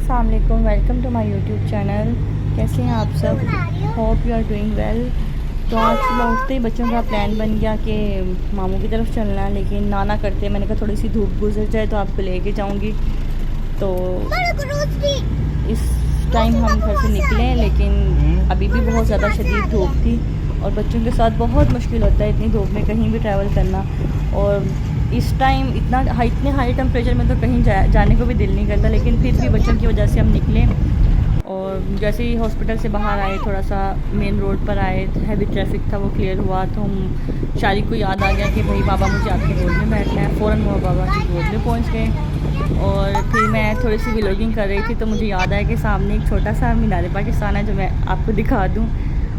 अस्सलाम वालेकुम, welcome to my YouTube channel. कैसे हैं आप सब? Hope you are doing well. तो आज सुबह उठते ही बच्चों का प्लान बन गया कि मामू की तरफ चलना है, लेकिन ना करते मैंने कहा थोड़ी सी धूप गुजर जाए तो आपको लेके जाऊंगी। तो इस टाइम हम घर से निकले, लेकिन अभी भी बहुत ज़्यादा शदीद धूप थी और बच्चों के साथ बहुत मुश्किल होता है इतनी धूप में कहीं भी ट्रैवल करना। और इस टाइम इतने हाई टेम्परेचर में तो कहीं जाने को भी दिल नहीं करता, लेकिन फिर भी बच्चों की वजह से हम निकले। और जैसे ही हॉस्पिटल से बाहर आए, थोड़ा सा मेन रोड पर आए, हैवी ट्रैफिक था वो क्लियर हुआ, तो हम शारिक को याद आ गया कि भाई बाबा मुझे आपकी गोद में बैठना है। फ़ौरन वो बाबा की गोद में पहुंच गए। और फिर मैं थोड़ी सी व्लॉगिंग कर रही थी तो मुझे याद आया कि सामने एक छोटा सा मीनार पाकिस्तान है जो मैं आपको दिखा दूँ।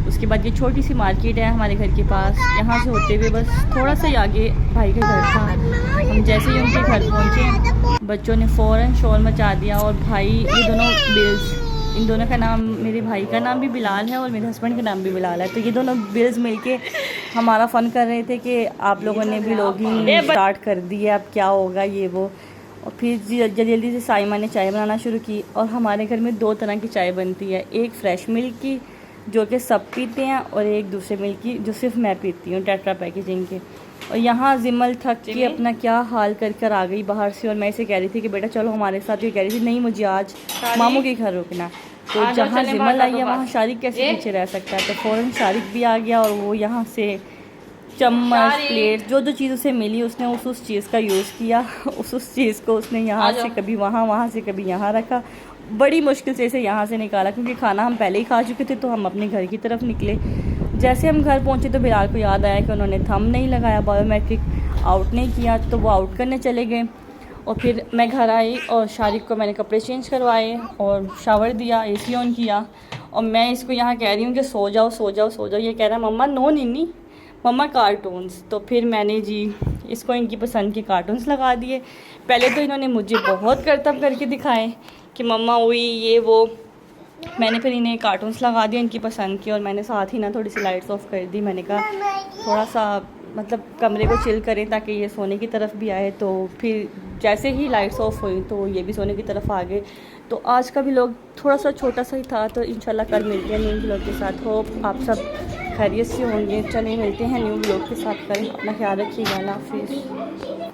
उसके बाद ये छोटी सी मार्केट है हमारे घर के पास। यहाँ से होते हुए बस थोड़ा सा ही आगे भाई का घर था। हम जैसे ही उनके घर पहुँचे, बच्चों ने फ़ौरन शोर मचा दिया। और भाई, ये दोनों बिल्स, इन दोनों का नाम, मेरे भाई का नाम भी बिलाल है और मेरे हस्बैंड का नाम भी बिलाल है। तो ये दोनों बिल्स मिलके हमारा फ़न कर रहे थे कि आप लोगों ने व्लॉगिंग स्टार्ट कर दी है, अब क्या होगा ये वो। और फिर जल्दी जल्दी से साइमा ने चाय बनाना शुरू की। और हमारे घर में 2 तरह की चाय बनती है, एक फ़्रेश मिल्क की जो कि सब पीते हैं, और एक दूसरे मिल्क की जो सिर्फ मैं पीती हूँ, टेट्रा पैकेजिंग के। और यहाँ जिमल थक के अपना क्या हाल कर आ गई बाहर से, और मैं इसे कह रही थी कि बेटा चलो हमारे साथ। ये कह रही थी नहीं, मुझे आज मामू के घर रुकना। तो जहाँ जिमल आई है वहाँ शारिक कैसे पीछे रह सकता है। तो फ़ौरन शारिक भी आ गया और वो यहाँ से चम्मच, प्लेट, जो चीज़ उसे मिली उसने उस चीज़ का यूज़ किया। उस चीज़ को उसने यहाँ से कभी वहाँ से कभी यहाँ रखा। बड़ी मुश्किल से इसे यहाँ से निकाला, क्योंकि खाना हम पहले ही खा चुके थे। तो हम अपने घर की तरफ निकले। जैसे हम घर पहुँचे तो बिलाल को याद आया कि उन्होंने थंब नहीं लगाया, बायोमेट्रिक आउट नहीं किया, तो वो आउट करने चले गए। और फिर मैं घर आई और शारिक को मैंने कपड़े चेंज करवाए और शावर दिया, AC ऑन किया। और मैं इसको यहाँ कह रही हूँ कि सो जाओ सो जाओ सो जाओ। ये कह रहा है मम्मा नो निन्नी, मम्मा कार्टून्स। तो फिर मैंने जी इसको इनकी पसंद के कार्टून्स लगा दिए। पहले तो इन्होंने मुझे बहुत करतब करके दिखाए कि मम्मा वही ये वो। मैंने फिर इन्हें कार्टून्स लगा दिए इनकी पसंद के, और मैंने साथ ही ना थोड़ी सी लाइट्स ऑफ कर दी। मैंने कहा थोड़ा सा मतलब कमरे को चिल करें ताकि ये सोने की तरफ भी आए। तो फिर जैसे ही लाइट्स ऑफ हुई तो ये भी सोने की तरफ आ गए। तो आज का भी व्लॉग थोड़ा सा छोटा सा ही था, तो इंशाल्लाह कल मिलते हैं न्यू व्लॉग के साथ। होप आप सब खैरियत से होंगे। चलिए मिलते हैं न्यू व्लॉग के साथ। कल अपना ख्याल रखिएगा। अल्लाह हाफिज़।